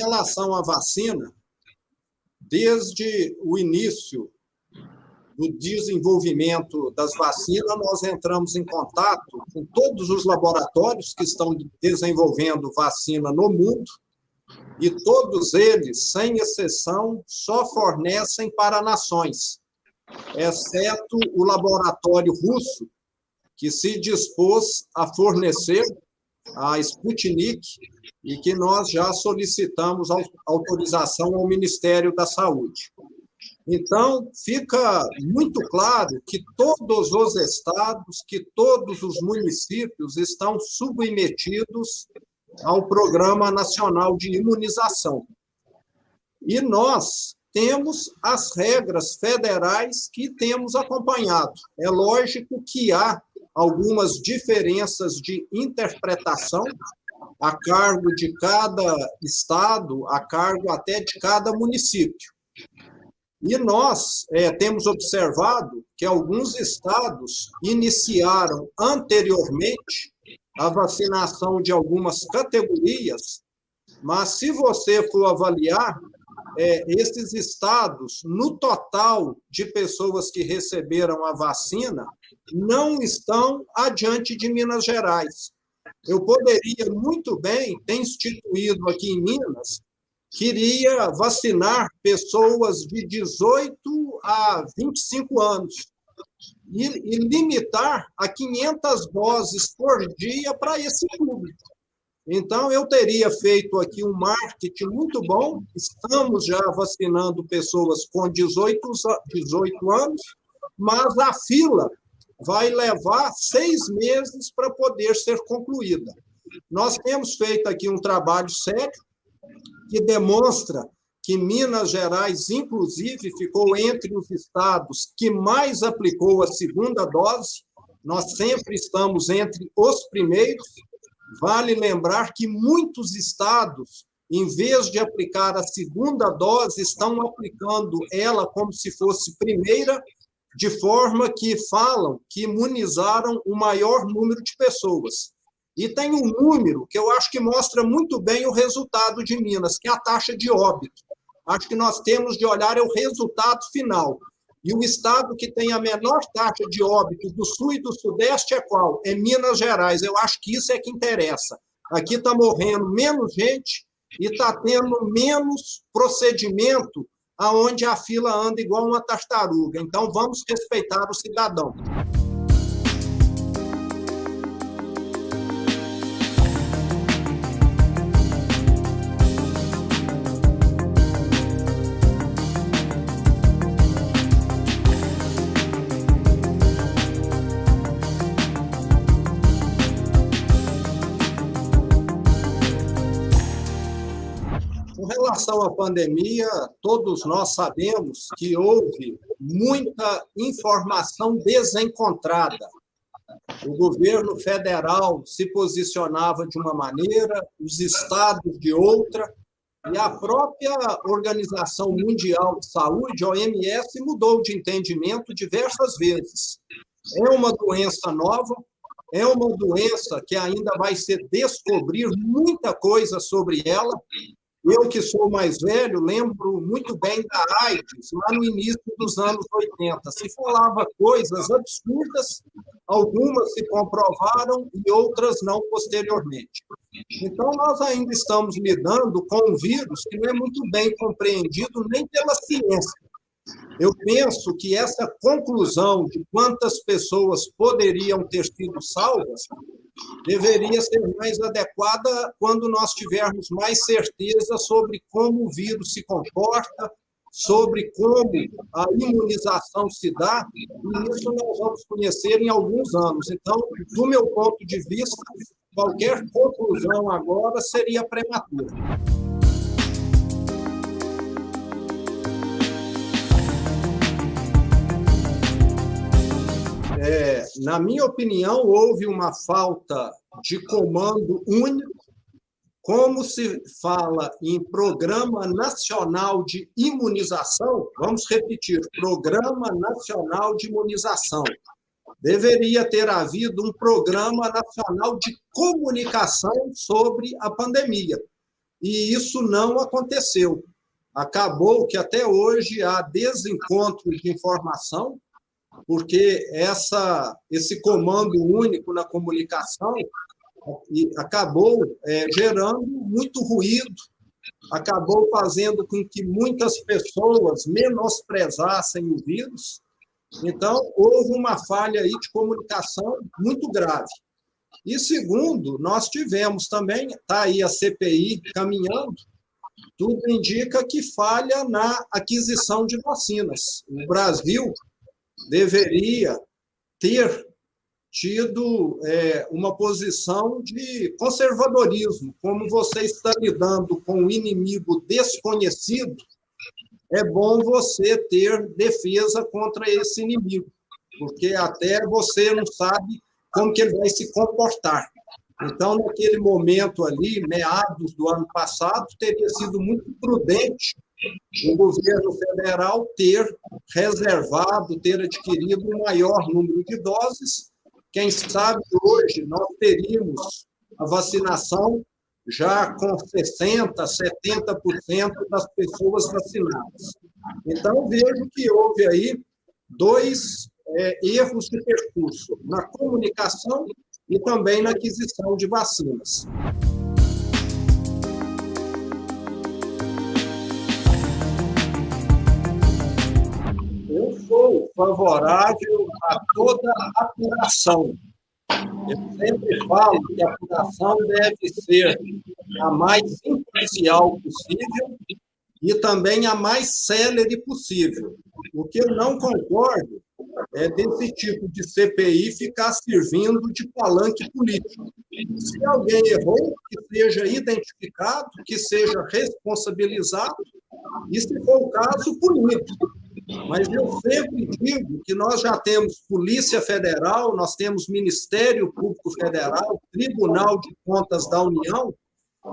relação à vacina, desde o início do desenvolvimento das vacinas, nós entramos em contato com todos os laboratórios que estão desenvolvendo vacina no mundo, e todos eles, sem exceção, só fornecem para nações, exceto o laboratório russo, que se dispôs a fornecer a Sputnik e que nós já solicitamos autorização ao Ministério da Saúde. Então, fica muito claro que todos os estados, que todos os municípios estão submetidos ao Programa Nacional de Imunização. E nós temos as regras federais que temos acompanhado. É lógico que há algumas diferenças de interpretação a cargo de cada estado, a cargo até de cada município. E nós temos observado que alguns estados iniciaram anteriormente a vacinação de algumas categorias, mas se você for avaliar, esses estados, no total de pessoas que receberam a vacina, não estão adiante de Minas Gerais. Eu poderia muito bem ter instituído aqui em Minas, queria vacinar pessoas de 18 a 25 anos e limitar a 500 doses por dia para esse público. Então, eu teria feito aqui um marketing muito bom, estamos já vacinando pessoas com 18 anos, mas a fila vai levar 6 meses para poder ser concluída. Nós temos feito aqui um trabalho sério, que demonstra que Minas Gerais, inclusive, ficou entre os estados que mais aplicou a segunda dose. Nós sempre estamos entre os primeiros. Vale lembrar que muitos estados, em vez de aplicar a segunda dose, estão aplicando ela como se fosse primeira, de forma que falam que imunizaram o maior número de pessoas. E tem um número que eu acho que mostra muito bem o resultado de Minas, que é a taxa de óbito. Acho que nós temos de olhar o resultado final. E o estado que tem a menor taxa de óbito do Sul e do Sudeste é qual? É Minas Gerais. Eu acho que isso é que interessa. Aqui está morrendo menos gente e está tendo menos procedimento aonde a fila anda igual uma tartaruga. Então, vamos respeitar o cidadão. Com relação à pandemia, todos nós sabemos que houve muita informação desencontrada. O governo federal se posicionava de uma maneira, os estados de outra, e a própria Organização Mundial de Saúde, a OMS, mudou de entendimento diversas vezes. É uma doença nova, é uma doença que ainda vai se descobrir muita coisa sobre ela. Eu, que sou mais velho, lembro muito bem da AIDS, lá no início dos anos 80. Se falava coisas absurdas, algumas se comprovaram e outras não posteriormente. Então, nós ainda estamos lidando com um vírus que não é muito bem compreendido nem pela ciência. Eu penso que essa conclusão de quantas pessoas poderiam ter sido salvas deveria ser mais adequada quando nós tivermos mais certeza sobre como o vírus se comporta, sobre como a imunização se dá, e isso nós vamos conhecer em alguns anos. Então, do meu ponto de vista, qualquer conclusão agora seria prematura. Na minha opinião, houve uma falta de comando único. Como se fala em Programa Nacional de Imunização, vamos repetir, Programa Nacional de Imunização. Deveria ter havido um Programa Nacional de Comunicação sobre a pandemia. e isso não aconteceu. Acabou que até hoje há desencontro de informação, porque esse comando único na comunicação acabou gerando muito ruído, acabou fazendo com que muitas pessoas menosprezassem o vírus. Então, houve uma falha aí de comunicação muito grave. E, segundo, nós tivemos também, está aí a CPI caminhando, tudo indica que falha na aquisição de vacinas. O Brasil deveria ter tido uma posição de conservadorismo. Como você está lidando com um inimigo desconhecido, é bom você ter defesa contra esse inimigo, porque até você não sabe como que ele vai se comportar. Então, naquele momento ali, meados do ano passado, teria sido muito prudente o governo federal ter reservado, ter adquirido um maior número de doses. Quem sabe hoje nós teríamos a vacinação já com 60%, 70% das pessoas vacinadas. Então, vejo que houve aí dois erros de percurso, na comunicação e também na aquisição de vacinas. Eu sou favorável a toda apuração. Eu sempre falo que a apuração deve ser a mais imparcial possível e também a mais célere possível. O que eu não concordo é desse tipo de CPI ficar servindo de palanque político. Se alguém errou, que seja identificado, que seja responsabilizado, e, se for o caso, punido. Mas eu sempre digo que nós já temos Polícia Federal, nós temos Ministério Público Federal, Tribunal de Contas da União,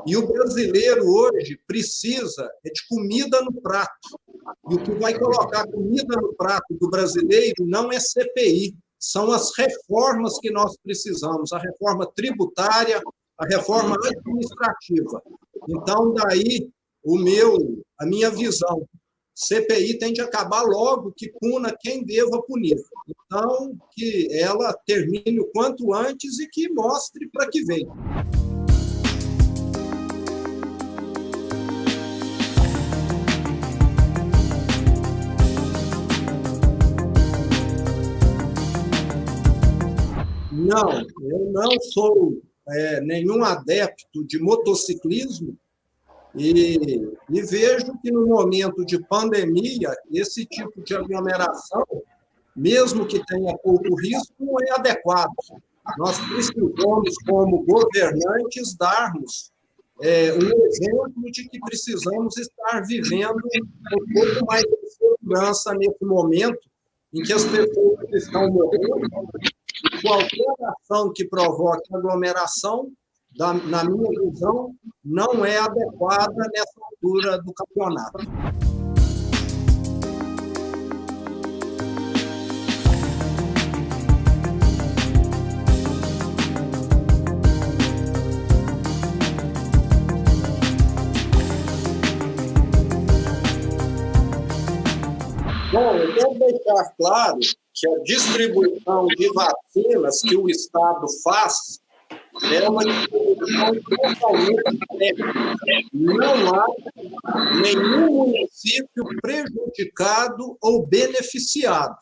e o brasileiro hoje precisa de comida no prato. E o que vai colocar comida no prato do brasileiro não é CPI, são as reformas que nós precisamos, a reforma tributária, a reforma administrativa. Então, daí a minha visão. CPI tem de acabar logo, que puna quem deva punir. Então, que ela termine o quanto antes e que mostre para que veio. Não, eu não sou nenhum adepto de motociclismo e vejo que no momento de pandemia, esse tipo de aglomeração, mesmo que tenha pouco risco, não é adequado. Nós precisamos, como governantes, darmos um exemplo de que precisamos estar vivendo um pouco mais de segurança nesse momento em que as pessoas estão morrendo. Qualquer ação que provoque aglomeração, na minha visão, não é adequada nessa altura do campeonato. Bom, eu quero deixar claro que a distribuição de vacinas que o Estado faz é uma distribuição totalmente técnica. Não há nenhum município prejudicado ou beneficiado.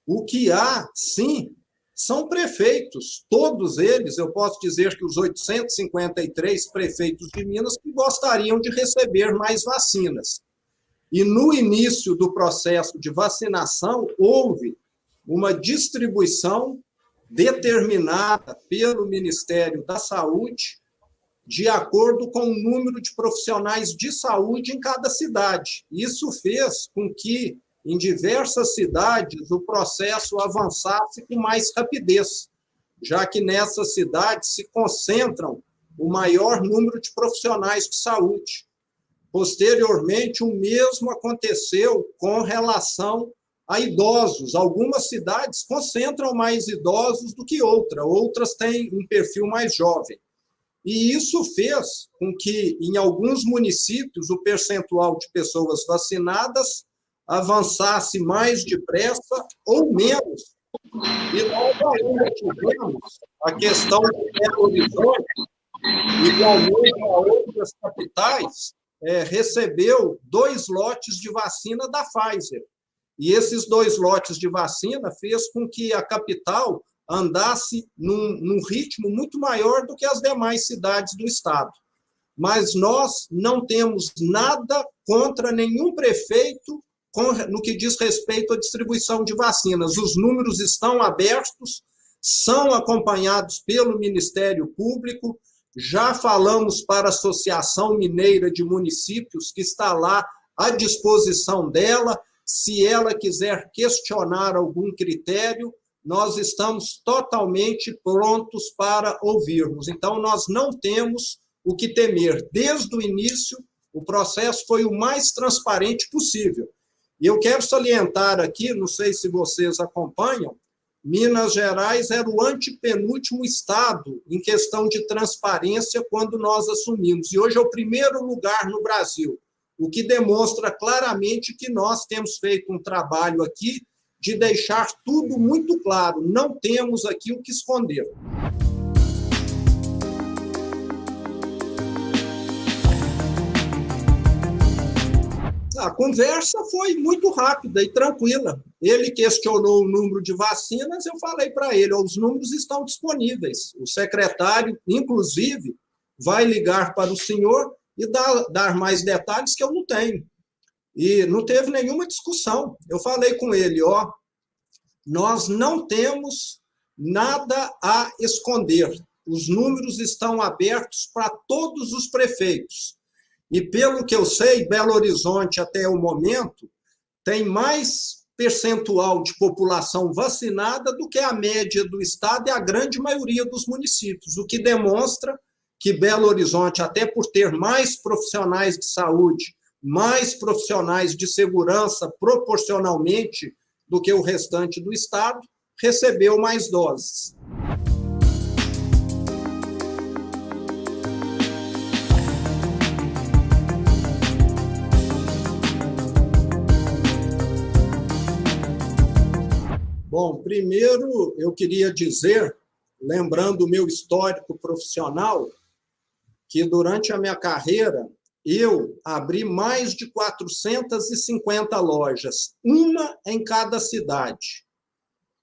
O que há, sim, são prefeitos. Todos eles, eu posso dizer que os 853 prefeitos de Minas que gostariam de receber mais vacinas. E no início do processo de vacinação, houve uma distribuição determinada pelo Ministério da Saúde de acordo com o número de profissionais de saúde em cada cidade. Isso fez com que, em diversas cidades, o processo avançasse com mais rapidez, já que nessas cidades se concentram o maior número de profissionais de saúde. Posteriormente, o mesmo aconteceu com relação a idosos. Algumas cidades concentram mais idosos do que outras têm um perfil mais jovem. E isso fez com que, em alguns municípios, o percentual de pessoas vacinadas avançasse mais depressa ou menos. E nós ainda tivemos a questão do Belo Horizonte, igualmente a outras capitais, recebeu 2 lotes de vacina da Pfizer. E esses 2 lotes de vacina fez com que a capital andasse num ritmo muito maior do que as demais cidades do estado. Mas nós não temos nada contra nenhum prefeito no que diz respeito à distribuição de vacinas. Os números estão abertos, são acompanhados pelo Ministério Público, já falamos para a Associação Mineira de Municípios, que está lá à disposição dela, se ela quiser questionar algum critério, nós estamos totalmente prontos para ouvirmos. Então, nós não temos o que temer. Desde o início, o processo foi o mais transparente possível. E eu quero salientar aqui, não sei se vocês acompanham, Minas Gerais era o antepenúltimo estado em questão de transparência quando nós assumimos. E hoje é o primeiro lugar no Brasil, o que demonstra claramente que nós temos feito um trabalho aqui de deixar tudo muito claro. Não temos aqui o que esconder. A conversa foi muito rápida e tranquila. Ele questionou o número de vacinas, eu falei para ele, os números estão disponíveis. O secretário, inclusive, vai ligar para o senhor e dar mais detalhes que eu não tenho. E não teve nenhuma discussão. Eu falei com ele, nós não temos nada a esconder. Os números estão abertos para todos os prefeitos. E, pelo que eu sei, Belo Horizonte, até o momento, tem mais percentual de população vacinada do que a média do estado e a grande maioria dos municípios, o que demonstra que Belo Horizonte, até por ter mais profissionais de saúde, mais profissionais de segurança proporcionalmente do que o restante do estado, recebeu mais doses. Bom, primeiro eu queria dizer, lembrando o meu histórico profissional, que durante a minha carreira eu abri mais de 450 lojas, uma em cada cidade.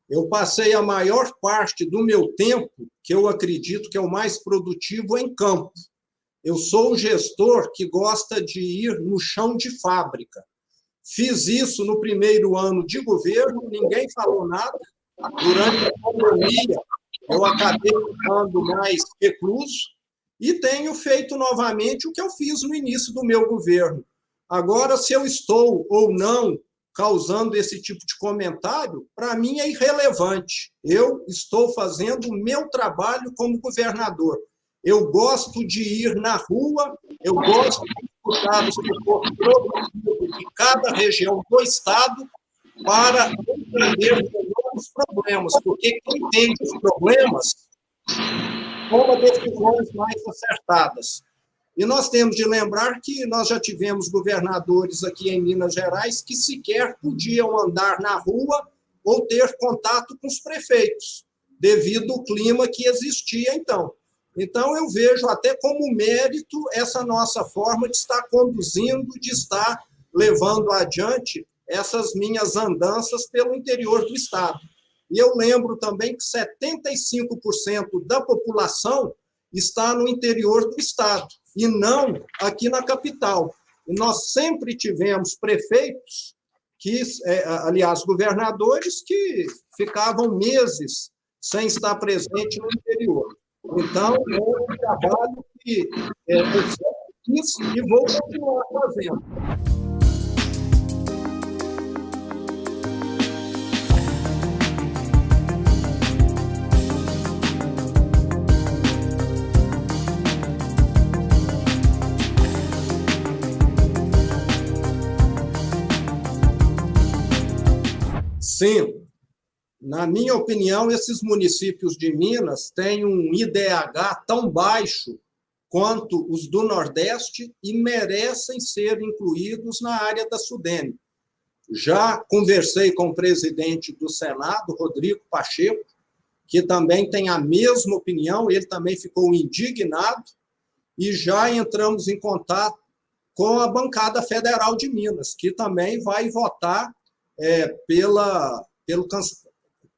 Eu passei a maior parte do meu tempo, que eu acredito que é o mais produtivo, em campo. Eu sou o gestor que gosta de ir no chão de fábrica. Fiz isso no primeiro ano de governo, ninguém falou nada. Durante a pandemia, eu acabei ficando mais recluso e tenho feito novamente o que eu fiz no início do meu governo. Agora, se eu estou ou não causando esse tipo de comentário, para mim é irrelevante. Eu estou fazendo o meu trabalho como governador. Eu gosto de ir na rua, eu gosto de escutar o setor produtivo de cada região do estado para entender os problemas, porque quem entende os problemas toma decisões mais acertadas. E nós temos de lembrar que nós já tivemos governadores aqui em Minas Gerais que sequer podiam andar na rua ou ter contato com os prefeitos, devido ao clima que existia então. Então, eu vejo até como mérito essa nossa forma de estar conduzindo, de estar levando adiante essas minhas andanças pelo interior do estado. E eu lembro também que 75% da população está no interior do estado, e não aqui na capital. E nós sempre tivemos prefeitos, aliás, governadores, que ficavam meses sem estar presente no interior. Então, é um trabalho que eu sempre fiz e vou continuar fazendo. Sim. Na minha opinião, esses municípios de Minas têm um IDH tão baixo quanto os do Nordeste e merecem ser incluídos na área da SUDENE. Já conversei com o presidente do Senado, Rodrigo Pacheco, que também tem a mesma opinião, ele também ficou indignado, e já entramos em contato com a bancada federal de Minas, que também vai votar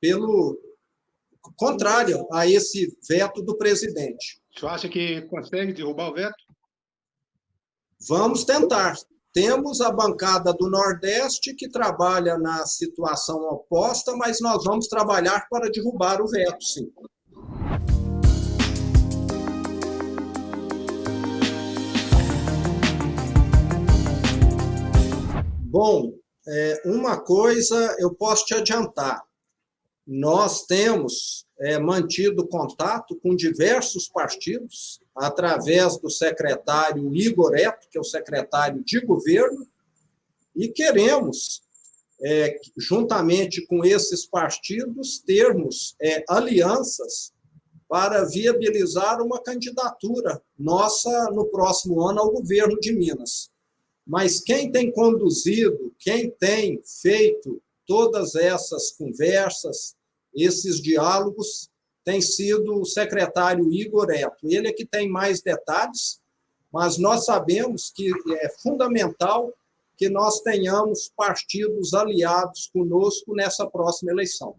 pelo contrário a esse veto do presidente. O senhor acha que consegue derrubar o veto? Vamos tentar. Temos a bancada do Nordeste que trabalha na situação oposta, mas nós vamos trabalhar para derrubar o veto, sim. Bom, uma coisa eu posso te adiantar. Nós temos mantido contato com diversos partidos, através do secretário Igor Eto, que é o secretário de governo, e queremos, juntamente com esses partidos, termos alianças para viabilizar uma candidatura nossa no próximo ano ao governo de Minas. Mas quem tem conduzido, quem tem feito todas essas conversas, esses diálogos, tem sido o secretário Igor Eto. Ele é que tem mais detalhes, mas nós sabemos que é fundamental que nós tenhamos partidos aliados conosco nessa próxima eleição.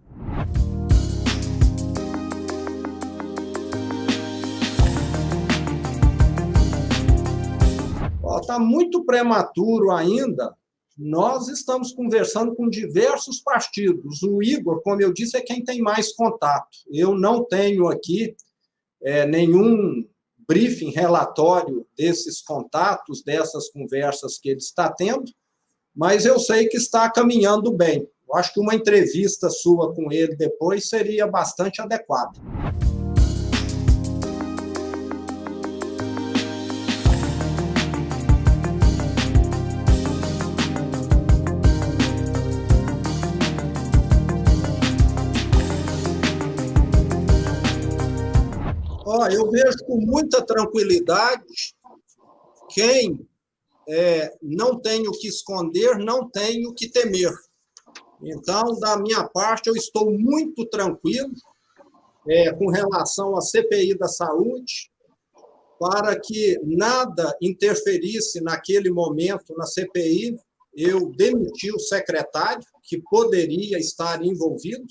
Está muito prematuro ainda. Nós estamos conversando com diversos partidos. O Igor, como eu disse, é quem tem mais contato. Eu não tenho aqui nenhum briefing, relatório desses contatos, dessas conversas que ele está tendo, mas eu sei que está caminhando bem. Eu acho que uma entrevista sua com ele depois seria bastante adequada. Eu vejo com muita tranquilidade quem não tem o que esconder, não tem o que temer. Então, da minha parte, eu estou muito tranquilo com relação à CPI da saúde, para que nada interferisse naquele momento na CPI. Eu demiti o secretário, que poderia estar envolvido,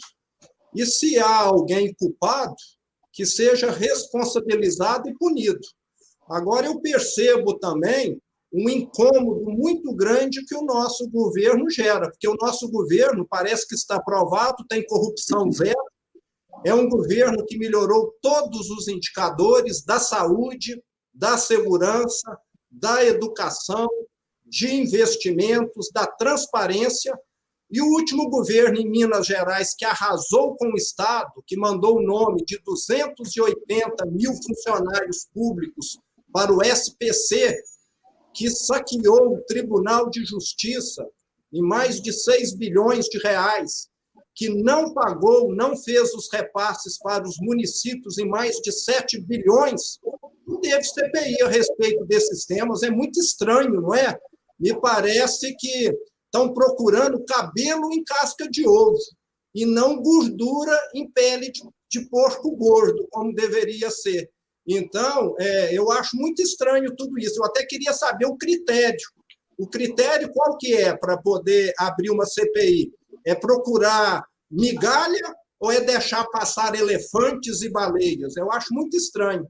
e se há alguém culpado, que seja responsabilizado e punido. Agora, eu percebo também um incômodo muito grande que o nosso governo gera, porque o nosso governo parece que está aprovado, tem corrupção zero, é um governo que melhorou todos os indicadores da saúde, da segurança, da educação, de investimentos, da transparência. E o último governo em Minas Gerais, que arrasou com o Estado, que mandou o nome de 280 mil funcionários públicos para o SPC, que saqueou o Tribunal de Justiça em mais de 6 bilhões de reais, que não pagou, não fez os repasses para os municípios em mais de 7 bilhões, não teve CPI a respeito desses temas. É muito estranho, não é? Me parece que estão procurando cabelo em casca de ovo e não gordura em pele de porco gordo, como deveria ser. Então, eu acho muito estranho tudo isso. Eu até queria saber o critério. O critério qual que é para poder abrir uma CPI? É procurar migalha ou é deixar passar elefantes e baleias? Eu acho muito estranho.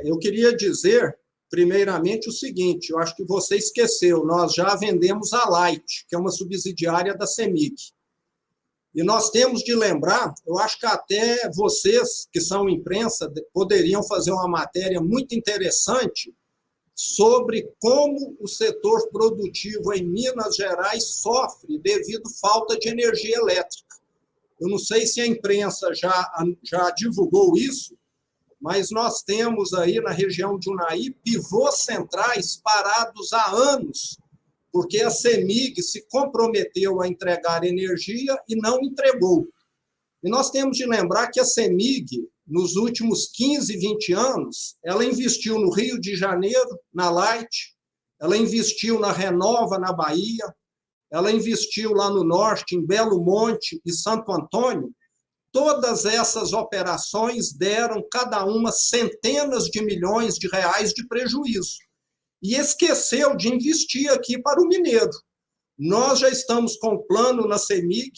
Eu queria dizer, primeiramente, o seguinte: eu acho que você esqueceu, nós já vendemos a Light, que é uma subsidiária da CEMIG. E nós temos de lembrar, eu acho que até vocês, que são imprensa, poderiam fazer uma matéria muito interessante sobre como o setor produtivo em Minas Gerais sofre devido à falta de energia elétrica. Eu não sei se a imprensa já divulgou isso, mas nós temos aí na região de Unai pivôs centrais parados há anos, porque a CEMIG se comprometeu a entregar energia e não entregou. E nós temos de lembrar que a CEMIG, nos últimos 15, 20 anos, ela investiu no Rio de Janeiro, na Light, ela investiu na Renova, na Bahia, ela investiu lá no norte, em Belo Monte e Santo Antônio. Todas essas operações deram, cada uma, centenas de milhões de reais de prejuízo. E esqueceu de investir aqui para o mineiro. Nós já estamos com o plano na CEMIG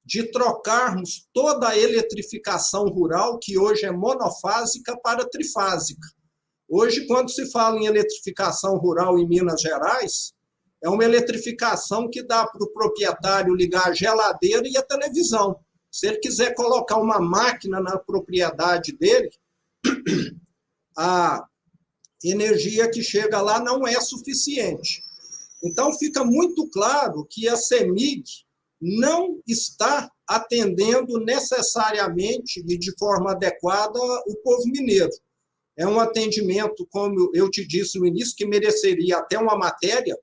de trocarmos toda a eletrificação rural, que hoje é monofásica, para trifásica. Hoje, quando se fala em eletrificação rural em Minas Gerais, é uma eletrificação que dá para o proprietário ligar a geladeira e a televisão. Se ele quiser colocar uma máquina na propriedade dele, a energia que chega lá não é suficiente. Então, fica muito claro que a CEMIG não está atendendo necessariamente e de forma adequada o povo mineiro. É um atendimento, como eu te disse no início, que mereceria até uma matéria,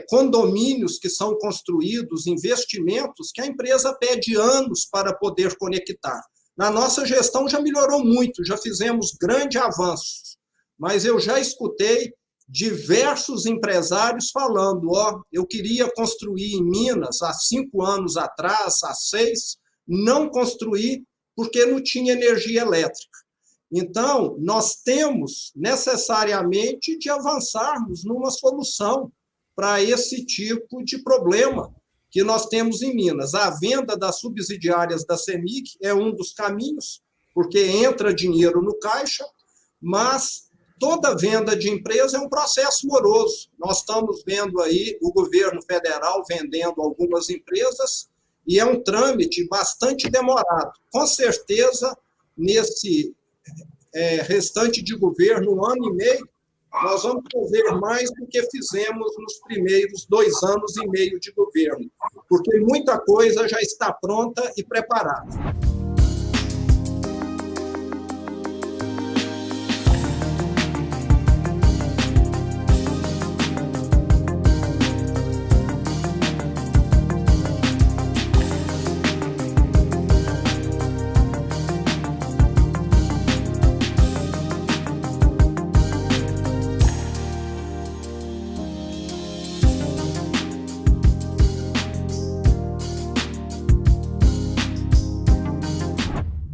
condomínios que são construídos, investimentos que a empresa pede anos para poder conectar. Na nossa gestão já melhorou muito, já fizemos grandes avanços, mas eu já escutei diversos empresários falando, eu queria construir em Minas há 5 anos atrás, há 6, não construí porque não tinha energia elétrica. Então, nós temos necessariamente de avançarmos numa solução para esse tipo de problema que nós temos em Minas. A venda das subsidiárias da CEMIG é um dos caminhos, porque entra dinheiro no caixa, mas toda venda de empresa é um processo moroso. Nós estamos vendo aí o governo federal vendendo algumas empresas e é um trâmite bastante demorado. Com certeza, nesse restante de governo, 1 ano e meio, nós vamos fazer mais do que fizemos nos primeiros 2 anos e meio de governo, porque muita coisa já está pronta e preparada.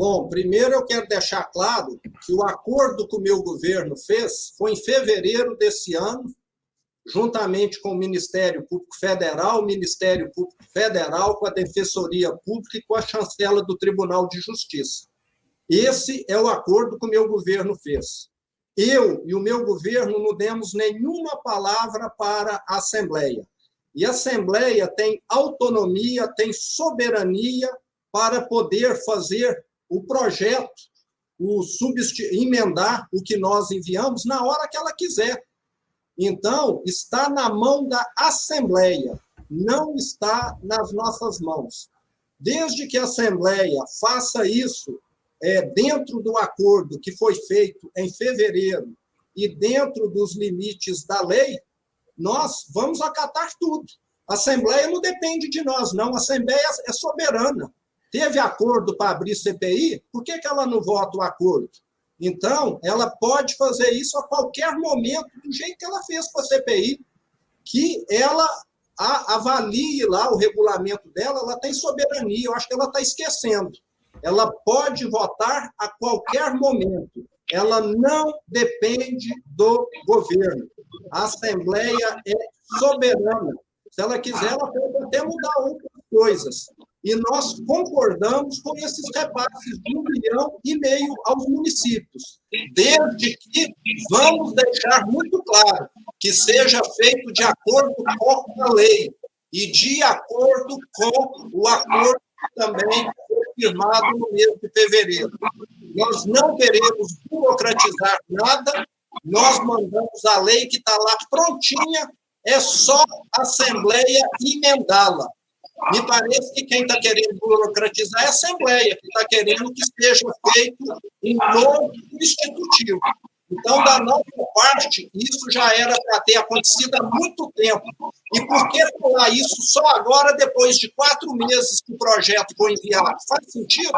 Bom, primeiro eu quero deixar claro que o acordo que o meu governo fez foi em fevereiro desse ano, juntamente com o Ministério Público Federal, com a Defensoria Pública e com a chancela do Tribunal de Justiça. Esse é o acordo que o meu governo fez. Eu e o meu governo não demos nenhuma palavra para a Assembleia. E a Assembleia tem autonomia, tem soberania para poder fazer o projeto, emendar o que nós enviamos na hora que ela quiser. Então, está na mão da Assembleia, não está nas nossas mãos. Desde que a Assembleia faça isso dentro do acordo que foi feito em fevereiro e dentro dos limites da lei, nós vamos acatar tudo. A Assembleia não depende de nós, não. A Assembleia é soberana. Teve acordo para abrir CPI, por que ela não vota o acordo? Então, ela pode fazer isso a qualquer momento, do jeito que ela fez com a CPI, que ela avalie lá o regulamento dela, ela tem soberania, eu acho que ela está esquecendo. Ela pode votar a qualquer momento, ela não depende do governo. A Assembleia é soberana. Se ela quiser, ela pode até mudar outras coisas. E nós concordamos com esses repasses de 1,5 bilhão aos municípios, desde que vamos deixar muito claro que seja feito de acordo com a lei e de acordo com o acordo que também foi firmado no mês de fevereiro. Nós não queremos burocratizar nada, nós mandamos a lei que está lá prontinha, é só a Assembleia emendá-la. Me parece que quem está querendo burocratizar é a Assembleia, que está querendo que seja feito um novo institutivo. Então, da nossa parte, isso já era para ter acontecido há muito tempo. E por que falar isso só agora, depois de 4 meses que o projeto foi enviado? Faz sentido?